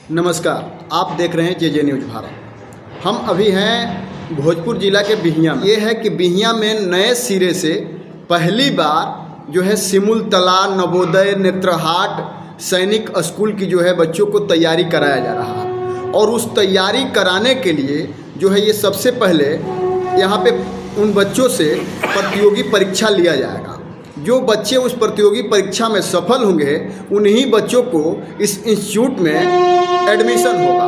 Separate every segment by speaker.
Speaker 1: नमस्कार, आप देख रहे हैं जे न्यूज़ भारत। हम अभी हैं भोजपुर जिला के बिहियां में। ये है कि बिहियां में नए सिरे से पहली बार जो है सिमुलतला, नवोदय, नेत्रहाट सैनिक स्कूल की जो है बच्चों को तैयारी कराया जा रहा है। और उस तैयारी कराने के लिए जो है ये सबसे पहले यहाँ पे उन बच्चों से प्रतियोगी परीक्षा लिया जाएगा। जो बच्चे उस प्रतियोगी परीक्षा में सफल होंगे उन्हीं बच्चों को इस इंस्टीट्यूट में एडमिशन होगा।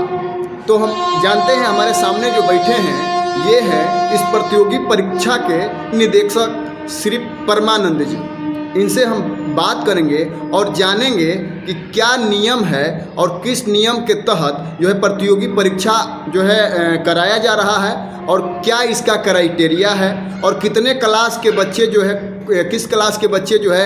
Speaker 1: तो हम जानते हैं हमारे सामने जो बैठे हैं ये है इस प्रतियोगी परीक्षा के निदेशक श्री परमानंद जी। इनसे हम बात करेंगे और जानेंगे कि क्या नियम है और किस नियम के तहत जो है प्रतियोगी परीक्षा जो है कराया जा रहा है और क्या इसका क्राइटेरिया है और कितने क्लास के बच्चे जो है किस क्लास के बच्चे जो है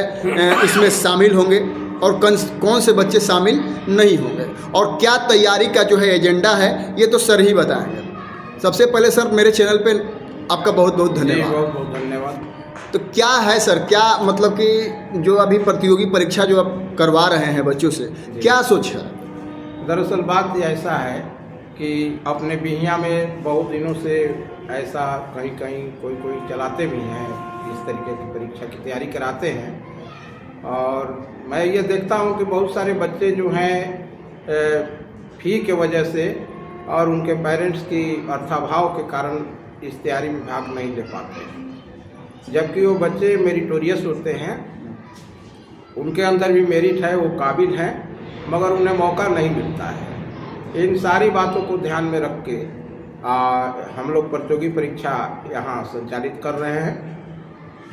Speaker 1: इसमें शामिल होंगे और कौन से बच्चे शामिल नहीं होंगे और क्या तैयारी का जो है एजेंडा है ये तो सर ही बताएंगे। सबसे पहले सर मेरे चैनल पे आपका बहुत बहुत धन्यवाद।
Speaker 2: बहुत बहुत धन्यवाद।
Speaker 1: तो क्या है सर, क्या मतलब कि जो अभी प्रतियोगी परीक्षा जो आप करवा रहे हैं बच्चों से, क्या सोच है?
Speaker 2: दरअसल बात ऐसा है कि अपने बिहियां में बहुत दिनों से ऐसा कहीं कहीं कोई चलाते भी हैं, इस तरीके की परीक्षा की तैयारी कराते हैं। और मैं ये देखता हूँ कि बहुत सारे बच्चे जो हैं फी के वजह से और उनके पेरेंट्स की अर्थाभाव के कारण इस तैयारी में भाग नहीं ले पाते हैं, जबकि वो बच्चे मेरिटोरियस होते हैं, उनके अंदर भी मेरिट है, वो काबिल हैं, मगर उन्हें मौका नहीं मिलता है। इन सारी बातों को ध्यान में रख के हम लोग प्रतियोगी परीक्षा यहाँ संचालित कर रहे हैं,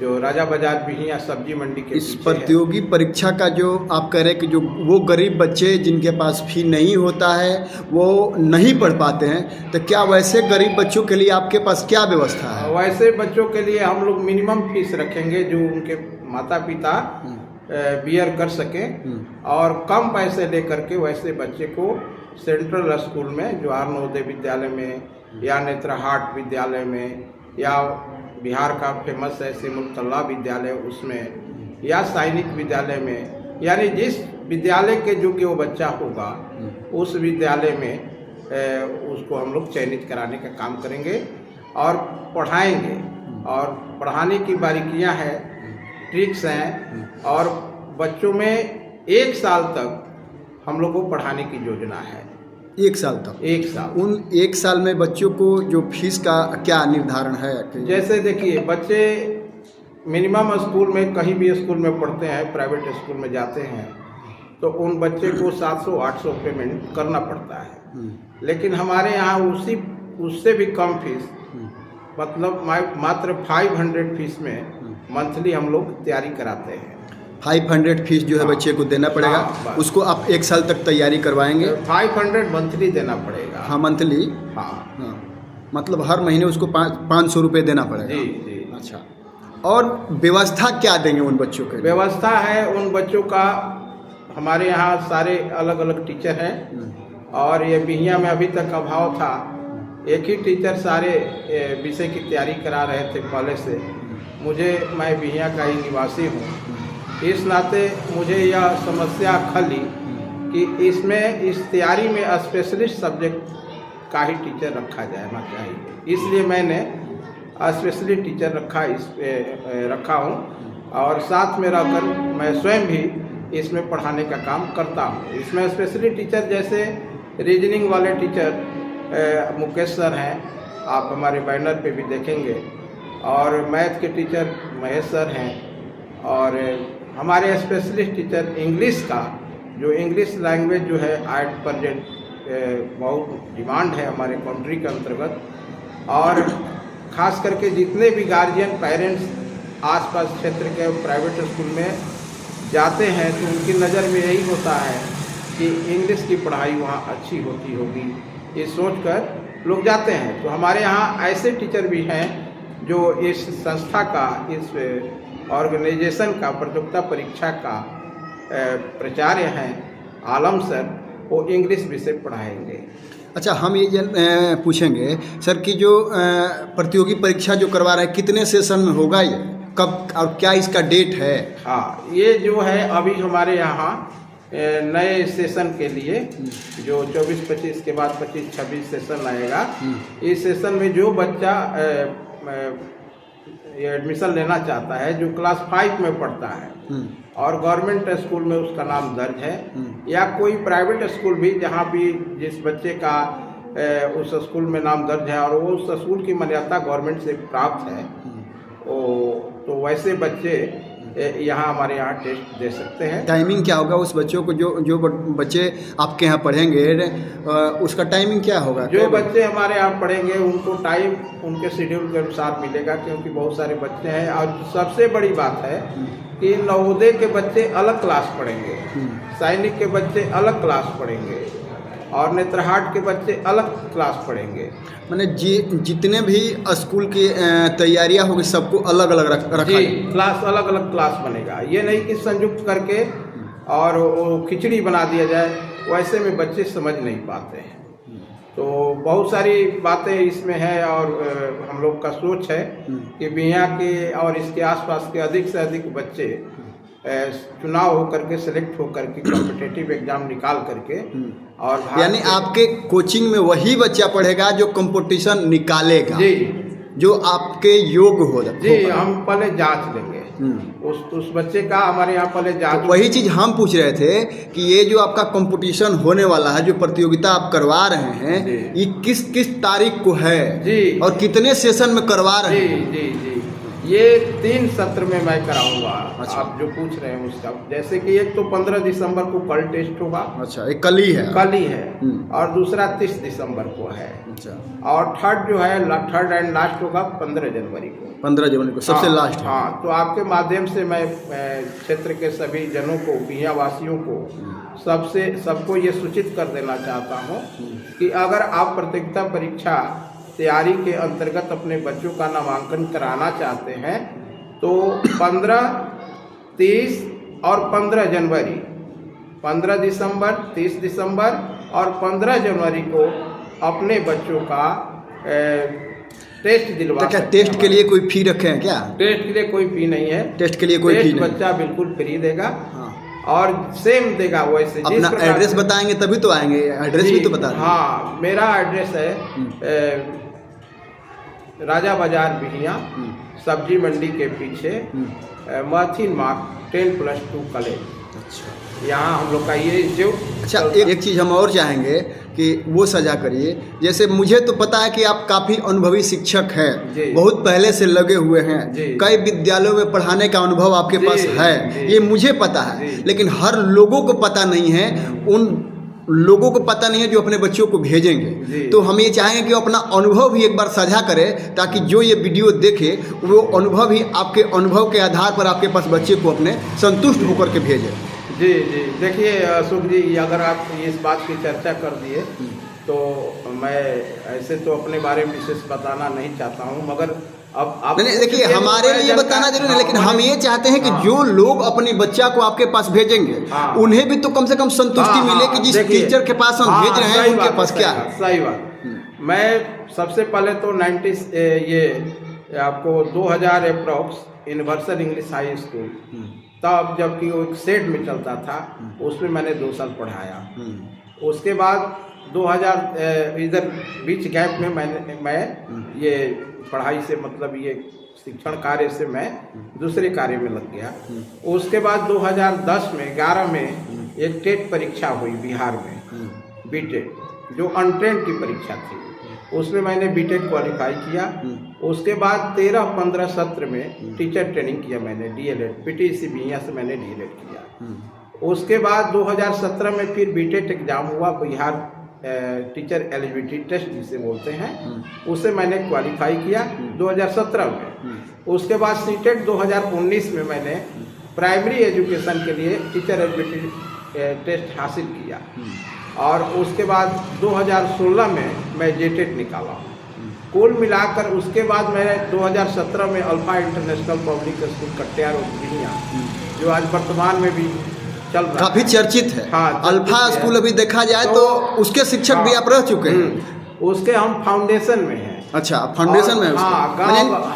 Speaker 2: जो राजा बाजार बिहियां सब्जी मंडी के
Speaker 1: इस प्रतियोगी परीक्षा का जो आप कह रहे हैं कि जो वो गरीब बच्चे जिनके पास फी नहीं होता है वो नहीं पढ़ पाते हैं, तो क्या वैसे गरीब बच्चों के लिए आपके पास क्या व्यवस्था है?
Speaker 2: वैसे बच्चों के लिए हम लोग मिनिमम फीस रखेंगे जो उनके माता पिता बियर कर सकें और कम पैसे ले करके वैसे बच्चे को सेंट्रल स्कूल में, जो आर नवोदय विद्यालय में या नेत्रहाट विद्यालय में या बिहार का फेमस है सिमुलतला विद्यालय उसमें या सैनिक विद्यालय में, यानी जिस विद्यालय के जो कि वो बच्चा होगा उस विद्यालय में उसको हम लोग चयनित कराने का काम करेंगे और पढ़ाएंगे। और पढ़ाने की बारीकियां हैं, ट्रिक्स हैं, और बच्चों में 1 साल तक हम लोग को पढ़ाने की योजना है।
Speaker 1: 1 साल तक?
Speaker 2: 1 साल।
Speaker 1: उन 1 साल में बच्चों को जो फीस का क्या निर्धारण है?
Speaker 2: जैसे देखिए, बच्चे मिनिमम स्कूल में कहीं भी स्कूल में पढ़ते हैं, प्राइवेट स्कूल में जाते हैं, तो उन बच्चे को 700-800 पेमेंट करना पड़ता है। लेकिन हमारे यहाँ उससे भी कम फीस, मतलब मात्र 500 फीस में मंथली हम लोग तैयारी कराते हैं।
Speaker 1: 500 फीस जो है बच्चे को देना पड़ेगा। उसको आप 1 साल तक तैयारी करवाएंगे?
Speaker 2: 500 मंथली देना पड़ेगा।
Speaker 1: हाँ, मंथली। हाँ, मतलब हर महीने उसको 500 रुपये देना पड़ेगा।
Speaker 2: जी जी।
Speaker 1: अच्छा, और व्यवस्था क्या देंगे उन बच्चों के?
Speaker 2: व्यवस्था है उन बच्चों का, हमारे यहाँ सारे अलग अलग टीचर हैं और ये बिहियां में अभी तक अभाव था, एक ही टीचर सारे विषय की तैयारी करा रहे थे पहले से। मैं बिहियां का ही निवासी हूँ, इस नाते मुझे यह समस्या खली कि इस तैयारी में स्पेशलिस्ट सब्जेक्ट का ही टीचर रखा जाना चाहिए, इसलिए मैंने स्पेशलिस्ट टीचर रखा हूँ और साथ में रहकर मैं स्वयं भी इसमें पढ़ाने का काम करता हूँ। इसमें स्पेशलिस्ट टीचर जैसे रीजनिंग वाले टीचर मुकेश सर हैं, आप हमारे बैनर पे भी देखेंगे, और मैथ के टीचर महेश सर हैं, और हमारे स्पेशलिस्ट टीचर इंग्लिश का, जो इंग्लिश लैंग्वेज जो है एट प्रेजेंट बहुत डिमांड है हमारे कंट्री के अंतर्गत, और ख़ास करके जितने भी गार्जियन पेरेंट्स आसपास क्षेत्र के प्राइवेट स्कूल में जाते हैं तो उनकी नज़र में यही होता है कि इंग्लिश की पढ़ाई वहाँ अच्छी होती होगी, ये सोचकर लोग जाते हैं। तो हमारे यहाँ ऐसे टीचर भी हैं जो इस संस्था का, इस ऑर्गेनाइजेशन का, प्रतियोगिता परीक्षा का प्राचार्य हैं आलम सर, वो इंग्लिश विषय पढ़ाएंगे।
Speaker 1: अच्छा, हम ये पूछेंगे सर कि जो प्रतियोगी परीक्षा जो करवा रहे हैं कितने सेशन में होगा, ये कब और क्या इसका डेट है?
Speaker 2: हाँ, ये जो है अभी हमारे यहाँ नए सेशन के लिए जो 24-25 के बाद 25-26 सेशन आएगा, इस सेशन में जो बच्चा एडमिशन लेना चाहता है, जो क्लास 5 में पढ़ता है और गवर्नमेंट स्कूल में उसका नाम दर्ज है, या कोई प्राइवेट स्कूल भी जहाँ भी जिस बच्चे का उस स्कूल में नाम दर्ज है और वो उस स्कूल की मान्यता गवर्नमेंट से प्राप्त है, तो वैसे बच्चे यहाँ हमारे यहाँ टेस्ट दे सकते हैं।
Speaker 1: टाइमिंग क्या होगा उस बच्चों को, जो बच्चे आपके यहाँ पढ़ेंगे उसका टाइमिंग क्या होगा?
Speaker 2: जो बच्चे हमारे यहाँ पढ़ेंगे उनको टाइम उनके शेड्यूल के अनुसार मिलेगा, क्योंकि बहुत सारे बच्चे हैं। और सबसे बड़ी बात है कि नवोदय के बच्चे अलग क्लास पढ़ेंगे, सैनिक के बच्चे अलग क्लास पढ़ेंगे और नेत्रहाट के बच्चे अलग क्लास पढ़ेंगे।
Speaker 1: मैंने जितने भी स्कूल की तैयारियां होगी सबको अलग अलग रखा
Speaker 2: जी, क्लास अलग अलग क्लास बनेगा। ये नहीं कि संयुक्त करके और वो खिचड़ी बना दिया जाए, वैसे में बच्चे समझ नहीं पाते हैं। तो बहुत सारी बातें इसमें है और हम लोग का सोच है कि बिहियां के और इसके आसपास के अधिक से अधिक बच्चे चुनाव होकर के सेलेक्ट होकर के कॉम्पिटिटिव एग्जाम निकाल करके और
Speaker 1: यानी आपके कोचिंग में वही बच्चा पढ़ेगा जो कंपटीशन निकालेगा
Speaker 2: जी,
Speaker 1: जो आपके योग्य हो
Speaker 2: जी। हम पहले जांच लेंगे उस बच्चे का, हमारे यहाँ पहले जांच।
Speaker 1: तो वही चीज हम पूछ रहे थे कि ये जो आपका कंपटीशन होने वाला है, जो प्रतियोगिता आप करवा रहे हैं, ये किस किस तारीख को है
Speaker 2: जी
Speaker 1: और कितने सेशन में करवा रहे हैं?
Speaker 2: जी जी जी, ये 3 सत्र में मैं कराऊंगा।
Speaker 1: अच्छा।
Speaker 2: आप जो पूछ रहे हैं उसका, जैसे कि एक तो 15 दिसंबर को कल टेस्ट होगा।
Speaker 1: अच्छा, एक कल ही है?
Speaker 2: कल ही है। और दूसरा 30 दिसंबर को है।
Speaker 1: अच्छा।
Speaker 2: और थर्ड जो है, थर्ड एंड लास्ट होगा 15 जनवरी को।
Speaker 1: 15 जनवरी को सबसे लास्ट है।
Speaker 2: हाँ, तो आपके माध्यम से मैं क्षेत्र के सभी जनों को, बिहियां वासियों को, सबको ये सूचित कर देना चाहता हूँ कि अगर आप प्रतियोगिता परीक्षा तैयारी के अंतर्गत अपने बच्चों का नामांकन कराना चाहते हैं तो 15, 30 और 15 जनवरी, 15 दिसंबर, 30 दिसंबर और 15 जनवरी को अपने बच्चों का टेस्ट दिलवा।
Speaker 1: क्या टेस्ट के लिए कोई फी रखे हैं क्या?
Speaker 2: टेस्ट के लिए कोई फी नहीं है।
Speaker 1: टेस्ट के लिए कोई फी नहीं,
Speaker 2: बच्चा बिल्कुल फ्री देगा।
Speaker 1: हाँ।
Speaker 2: और सेम देगा वैसे।
Speaker 1: अपना एड्रेस बताएंगे तभी तो आएंगे, एड्रेस भी तो बता दें।
Speaker 2: हाँ, मेरा एड्रेस है राजा बाजार बिहियां, सब्जी मंडी के पीछे, माथिन मार्ग 10+2 कॉलेज। अच्छा, यहाँ हम लोग का ये जो।
Speaker 1: अच्छा, एक चीज़ हम और चाहेंगे कि वो सजा करिए। जैसे मुझे तो पता है कि आप काफ़ी अनुभवी शिक्षक हैं, बहुत पहले से लगे हुए हैं, कई विद्यालयों में पढ़ाने का अनुभव आपके पास है, ये मुझे पता है। लेकिन हर लोगों को पता नहीं है, उन लोगों को पता नहीं है जो अपने बच्चों को भेजेंगे। तो हम ये चाहेंगे कि अपना अनुभव भी एक बार साझा करें, ताकि जो ये वीडियो देखे वो अनुभव ही आपके अनुभव के आधार पर आपके पास बच्चे को अपने संतुष्ट होकर के भेजे।
Speaker 2: जी जी, देखिए अशोक जी, अगर आप इस बात की चर्चा कर दिए तो मैं ऐसे तो अपने बारे में विशेष बताना नहीं चाहता हूँ, मगर अब आप
Speaker 1: नहीं, देखिए हमारे लिए बताना जरूरी है, लेकिन हम ये चाहते हैं कि जो लोग अपनी बच्चा को आपके पास भेजेंगे उन्हें भी तो कम से कम संतुष्टि मिले कि जिस टीचर के पास हम भेज रहे हैं उनके पास क्या है।
Speaker 2: सही बात। मैं सबसे पहले तो 90 ये आपको 2000 approx universal English high school, तब जबकि वो एक सेट में चलता था, उसमें मैंने 2 साल पढ़ाया। उसके बाद 2000 इधर बीच गैप में मैं ये पढ़ाई से मतलब ये शिक्षण कार्य से मैं दूसरे कार्य में लग गया। उसके बाद 2010 में 11 में एक टेट परीक्षा हुई बिहार में, बीटेट, जो अनट्रेंड की परीक्षा थी, उसमें मैंने बीटेट क्वालिफाई किया। उसके बाद 13-15 सत्र में टीचर ट्रेनिंग किया मैंने, डीएलएड, पीटीसी बिहियां से मैंने डीएलएड किया। उसके बाद 2017 में फिर बीटेट एग्जाम हुआ, बिहार टीचर एलिजिबिलिटी टेस्ट जिसे बोलते हैं, उसे मैंने क्वालिफाई किया 2017 में। उसके बाद सीटेट 2019 में मैंने प्राइमरी एजुकेशन के लिए टीचर एलिजिबिलिटी टेस्ट हासिल किया। और उसके बाद 2016 में मैं जेटेट निकाला। कुल मिलाकर उसके बाद मैंने 2017 में अल्फा इंटरनेशनल पब्लिक स्कूल कट्यार बिहियां, जो आज वर्तमान में भी चल रहा, काफी
Speaker 1: चर्चित है।
Speaker 2: हाँ,
Speaker 1: अल्फा स्कूल अभी देखा जाए तो उसके शिक्षक भी आप रह चुके हैं।
Speaker 2: उसके हम फाउंडेशन में हैं।
Speaker 1: अच्छा, फाउंडेशन में है उसके?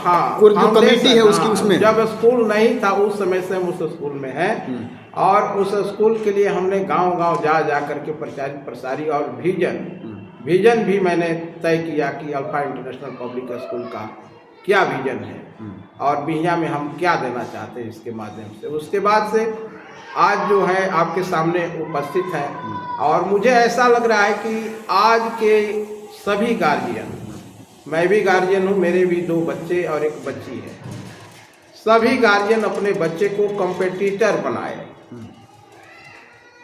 Speaker 2: हाँ,
Speaker 1: जो कमेटी है उसकी, उसमें
Speaker 2: जब स्कूल नहीं था उस समय से हम उस स्कूल में हैं। और उस स्कूल के लिए हमने गांव-गांव जा करके प्रचारित प्रसारी और विजन भी मैंने तय किया कि अल्फा इंटरनेशनल पब्लिक स्कूल का क्या विजन है और बिहियां में हम क्या देना चाहते हैं इसके माध्यम से। उसके बाद से आज जो है आपके सामने उपस्थित है और मुझे ऐसा लग रहा है कि आज के सभी गार्जियन, मैं भी गार्जियन हूँ, मेरे भी 2 बच्चे और 1 बच्ची है, सभी गार्जियन अपने बच्चे को कॉम्पिटिटर बनाए।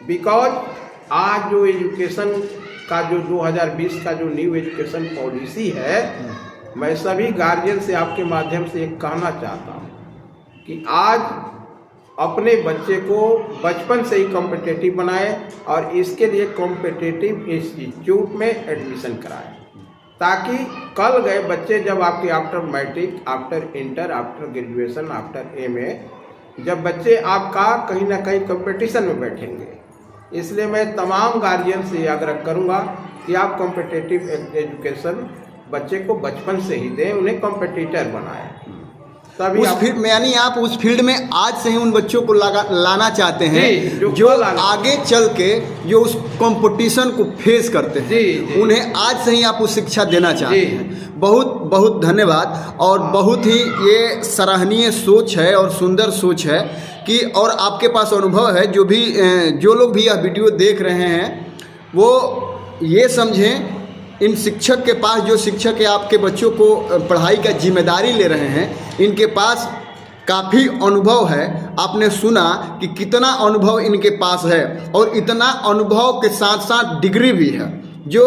Speaker 2: बिकॉज आज जो एजुकेशन का जो 2020 का जो न्यू एजुकेशन पॉलिसी है, मैं सभी गार्जियन से आपके माध्यम से एक कहना चाहता हूँ कि आज अपने बच्चे को बचपन से ही कॉम्पिटिटिव बनाए और इसके लिए कॉम्पिटिटिव इंस्टीट्यूट में एडमिशन कराए, ताकि कल गए बच्चे जब आपके after matric, after inter, after graduation, after MA, जब बच्चे आपका कहीं ना कहीं कंपटीशन में बैठेंगे। इसलिए मैं तमाम गार्जियन से आग्रह करूंगा कि आप कॉम्पिटिटिव एजुकेशन बच्चे को बचपन से ही दें, उन्हें कॉम्पिटिटर बनाएं। तभी
Speaker 1: उस फील्ड में, यानी आप उस फील्ड में आज से ही उन बच्चों को लाना चाहते हैं जो आगे चल के जो उस कंपटीशन को फेस करते हैं, उन्हें आज से ही आप उस शिक्षा देना चाहते हैं। बहुत बहुत धन्यवाद और बहुत ही ये सराहनीय सोच है और सुंदर सोच है कि और आपके पास अनुभव है। जो लोग भी यह वीडियो देख रहे हैं वो ये समझें, इन शिक्षक के पास, जो शिक्षक है आपके बच्चों को पढ़ाई का जिम्मेदारी ले रहे हैं, इनके पास काफ़ी अनुभव है। आपने सुना कि कितना अनुभव इनके पास है और इतना अनुभव के साथ साथ डिग्री भी है, जो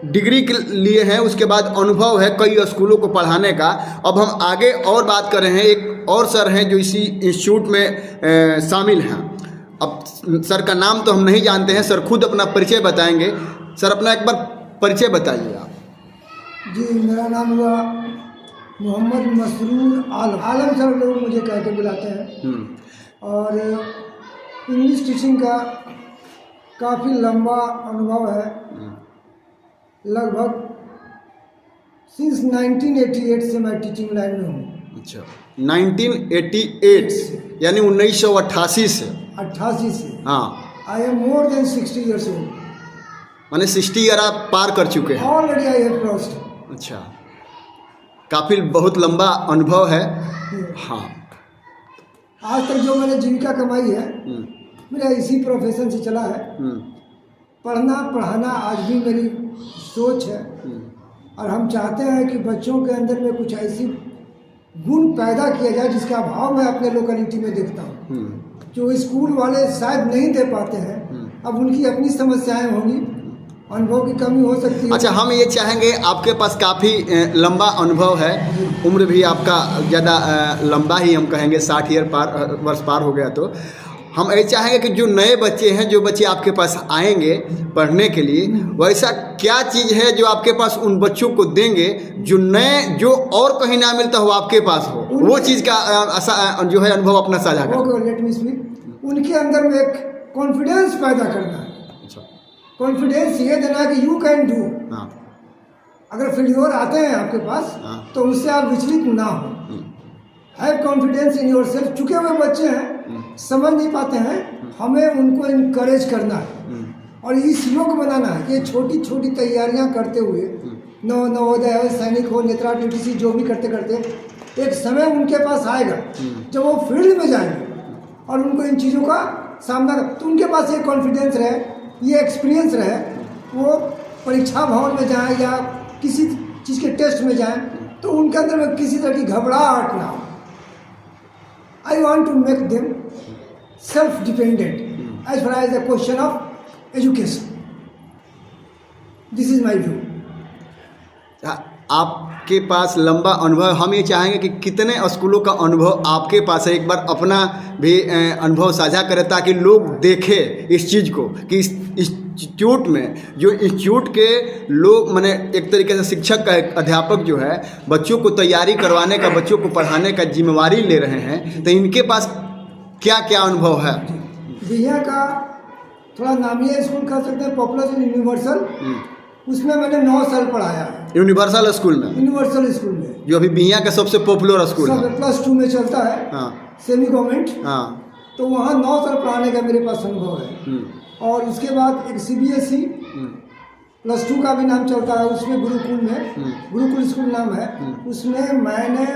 Speaker 1: डिग्री के लिए है, उसके बाद अनुभव है कई स्कूलों को पढ़ाने का। अब हम आगे और बात कर रहे हैं, एक और सर हैं जो इसी इंस्टीट्यूट में शामिल हैं। अब सर का नाम तो हम नहीं जानते हैं, सर खुद अपना परिचय बताएंगे। सर अपना एक बार परिचय बताइए आप।
Speaker 3: जी, मेरा नाम हुआ मोहम्मद मसरूर आलम सर लोग मुझे कह के बुलाते हैं और इंग्लिश टीचिंग का काफ़ी लंबा अनुभव है। लगभग सिंस 1988 से मैं टीचिंग लाइन में हूँ।
Speaker 1: अच्छा, 1988 यानी 1988 से?
Speaker 3: 88 से।
Speaker 1: हाँ।
Speaker 3: I am more than 60 years old.
Speaker 1: माने 60 ईयर आप पार कर चुके हैं?
Speaker 3: Already I have crossed.
Speaker 1: अच्छा, काफ़ी बहुत लंबा अनुभव है। हाँ।
Speaker 3: आज तक जो मैंने जीविका कमाई है मेरा इसी प्रोफेशन से चला है। पढ़ना पढ़ाना आज भी मेरी सोच है और हम चाहते हैं कि बच्चों के अंदर में कुछ ऐसी गुण पैदा किया जाए जिसका अभाव मैं अपने लोकेलिटी में देखता हूँ, जो स्कूल वाले शायद नहीं दे पाते हैं। अब उनकी अपनी समस्याएं होंगी, अनुभव की कमी हो सकती है।
Speaker 1: अच्छा, हम ये चाहेंगे, आपके पास काफ़ी लंबा अनुभव है, उम्र भी आपका ज़्यादा लंबा ही हम कहेंगे, 60 वर्ष पार हो गया। तो हम ये चाहेंगे कि जो नए बच्चे हैं, जो बच्चे आपके पास आएंगे पढ़ने के लिए, वैसा क्या चीज़ है जो आपके पास उन बच्चों को देंगे जो और कहीं ना मिलता हो आपके पास हो, वो चीज़ का जो है अनुभव अपना साझा करें।
Speaker 3: Let me speak. उनके अंदर में एक कॉन्फिडेंस पैदा करना है। कॉन्फिडेंस ये देना कि यू कैन डू। अगर फेल्योर आते हैं आपके पास तो उससे आप विचलित ना हो। Have confidence in your self. चुके हुए बच्चे हैं, समझ नहीं पाते हैं, हमें उनको इनकरेज करना है और इस योग बनाना है कि ये छोटी छोटी तैयारियां करते हुए नवोदय हो, सैनिक हो, नेत्रा टीटीसी, जो भी करते करते एक समय उनके पास आएगा जब वो फील्ड में जाएंगे और उनको इन चीज़ों का सामना तो उनके पास ये कॉन्फिडेंस रहे, ये एक्सपीरियंस रहे, वो परीक्षा भवन में जाएं या किसी चीज़ के टेस्ट में जाएं तो उनके अंदर में किसी तरह की घबराहट ना हो। I want to make them self dependent as far as the question of education. This is my view.
Speaker 1: आपके पास लंबा अनुभव, हम ये चाहेंगे कि कितने स्कूलों का अनुभव आपके पास है, एक बार अपना भी अनुभव साझा करें ताकि लोग देखें इस चीज़ को कि इस इंस्टीट्यूट में, जो इंस्टीट्यूट के लोग माने एक तरीके से शिक्षक का, एक अध्यापक जो है बच्चों को तैयारी करवाने का, बच्चों को पढ़ाने का जिम्मेवारी ले रहे हैं, तो इनके पास क्या क्या अनुभव है?
Speaker 3: बिहियां का थोड़ा नामी स्कूल कह सकते हैं, पॉपुलर यूनिवर्सल, उसमें मैंने 9 साल पढ़ाया है।
Speaker 1: यूनिवर्सल स्कूल में?
Speaker 3: यूनिवर्सल स्कूल में,
Speaker 1: जो अभी बिहियां का सबसे पॉपुलर स्कूल है,
Speaker 3: +2 में चलता है।
Speaker 1: हाँ।
Speaker 3: Semi government.
Speaker 1: हाँ।
Speaker 3: तो वहाँ 9 साल पढ़ाने का मेरे पास अनुभव है। और उसके बाद एक CBSE +2 का भी नाम चलता है, उसमें गुरुकुल में, गुरुकुल स्कूल नाम है, उसमें मैंने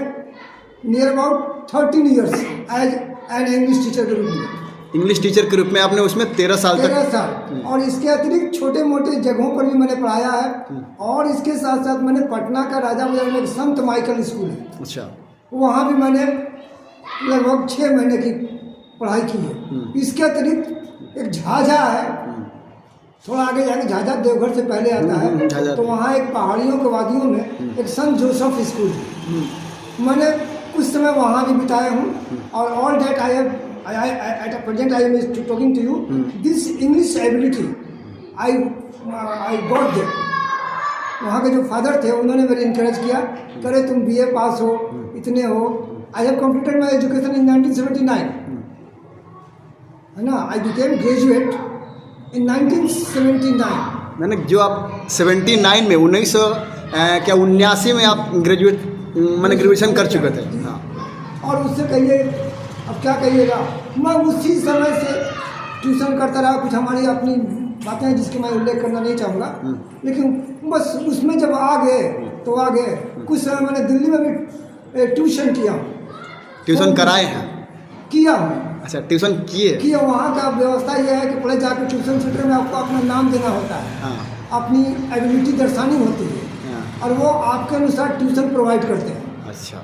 Speaker 3: near about 13 years as an English teacher के रूप में,
Speaker 1: इंग्लिश टीचर के रूप में आपने उसमें 13 साल
Speaker 3: 13 साल। और इसके अतिरिक्त छोटे मोटे जगहों पर भी मैंने पढ़ाया है। और इसके साथ साथ मैंने पटना का राजा बाजार में एक संत माइकल स्कूल है,
Speaker 1: अच्छा,
Speaker 3: वहाँ भी मैंने लगभग 6 महीने की पढ़ाई की है। इसके अतिरिक्त एक झाझा है, थोड़ा आगे जाके झाझा देवघर से पहले आता है, तो वहाँ एक पहाड़ियों के वादियों में एक संत जोसेफ स्कूल है, मैंने कुछ समय वहाँ भी बिताया हूँ। और all that I have at present I am talking to you, this English ability I got there। वहाँ के जो फादर थे उन्होंने मेरे इनकरेज किया, करे तुम BA पास हो, इतने हो। I have completed my education in 1979, है ना। I became graduate in 1979।
Speaker 1: मैंने जो आप 79 में 1979 में आप ग्रेजुएशन कर चुके थे। हाँ।
Speaker 3: और उससे कहिए, अब क्या कहिएगा, मैं उसी समय से ट्यूशन करता रहा। कुछ हमारी अपनी बातें हैं जिसकी मैं उल्लेख करना नहीं चाहूँगा, लेकिन बस उसमें जब आ गए तो आ गए। कुछ समय मैंने दिल्ली में भी ट्यूशन किया हूँ।
Speaker 1: ट्यूशन कराए हैं?
Speaker 3: किया हूँ।
Speaker 1: अच्छा, ट्यूशन किए?
Speaker 3: वहाँ का व्यवस्था यह है कि पहले जाकर ट्यूशन सेंटर में आपको अपना नाम देना होता है।
Speaker 1: हाँ।
Speaker 3: अपनी एबिलिटी दर्शानी होती है। हाँ। और वो आपके अनुसार ट्यूशन प्रोवाइड करते हैं।
Speaker 1: अच्छा।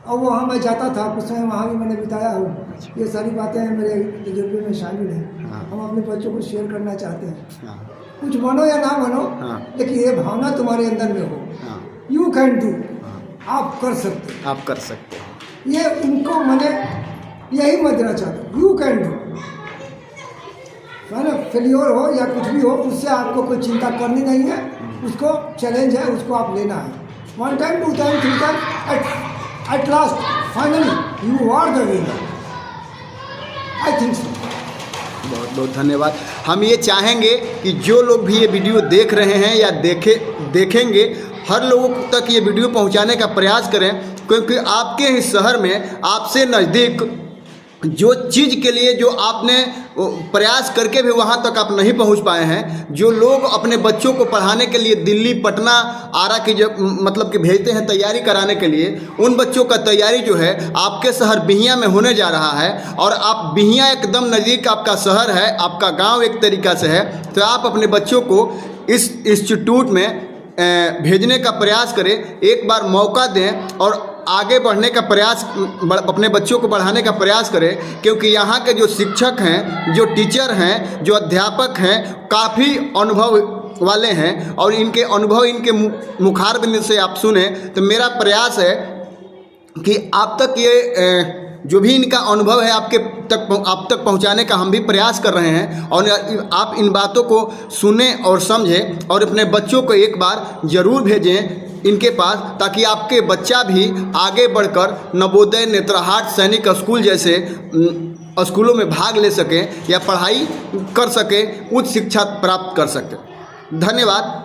Speaker 3: और वहाँ मैं जाता था, कुछ समय वहाँ भी मैंने बिताया हूँ।
Speaker 1: अच्छा।
Speaker 3: ये सारी बातें मेरे तजुर्बे में शामिल हैं।
Speaker 1: हाँ।
Speaker 3: हम अपने बच्चों को शेयर करना चाहते हैं।
Speaker 1: हाँ।
Speaker 3: कुछ मानो या ना मानो,
Speaker 1: हाँ।
Speaker 3: लेकिन ये भावना तुम्हारे अंदर में हो।
Speaker 1: हाँ।
Speaker 3: यू कैन डू,
Speaker 1: हाँ।
Speaker 3: आप कर सकते हो।
Speaker 1: आप कर सकते हो,
Speaker 3: ये उनको मैंने यही मैं देना चाहता हूँ, यू कैन डू, है ना। फेलियर हो या कुछ भी हो, उससे आपको कोई चिंता करनी नहीं है। उसको चैलेंज है, उसको आप लेना है। 1 time 2 time 3 time, at last finally you are the winner, I think so।
Speaker 1: बहुत बहुत धन्यवाद। हम ये चाहेंगे कि जो लोग भी ये वीडियो देख रहे हैं या देखेंगे, हर लोगों तक ये वीडियो पहुंचाने का प्रयास करें, क्योंकि आपके ही शहर में आपसे नज़दीक जो चीज़ के लिए जो आपने प्रयास करके भी वहाँ तक आप नहीं पहुँच पाए हैं, जो लोग अपने बच्चों को पढ़ाने के लिए दिल्ली, पटना, आरा की मतलब कि भेजते हैं तैयारी कराने के लिए, उन बच्चों का तैयारी जो है आपके शहर बिहियां में होने जा रहा है। और आप बिहियां एकदम नज़दीक आपका शहर है, आपका गांव एक तरीक़ा से है, तो आप अपने बच्चों को इस इंस्टीट्यूट में भेजने का प्रयास करें। एक बार मौका दें और आगे बढ़ने का प्रयास, अपने बच्चों को बढ़ाने का प्रयास करें, क्योंकि यहाँ के जो शिक्षक हैं, जो टीचर हैं, जो अध्यापक हैं, काफ़ी अनुभव वाले हैं। और इनके अनुभव, इनके मुखारबिंद से आप सुने, तो मेरा प्रयास है कि आप तक ये जो भी इनका अनुभव है आप तक पहुंचाने का हम भी प्रयास कर रहे हैं। और आप इन बातों को सुने और समझें और अपने बच्चों को एक बार ज़रूर भेजें इनके पास, ताकि आपके बच्चा भी आगे बढ़कर नवोदय, नेत्रहाट, सैनिक स्कूल जैसे स्कूलों में भाग ले सकें या पढ़ाई कर सकें, उच्च शिक्षा प्राप्त कर सकें। धन्यवाद।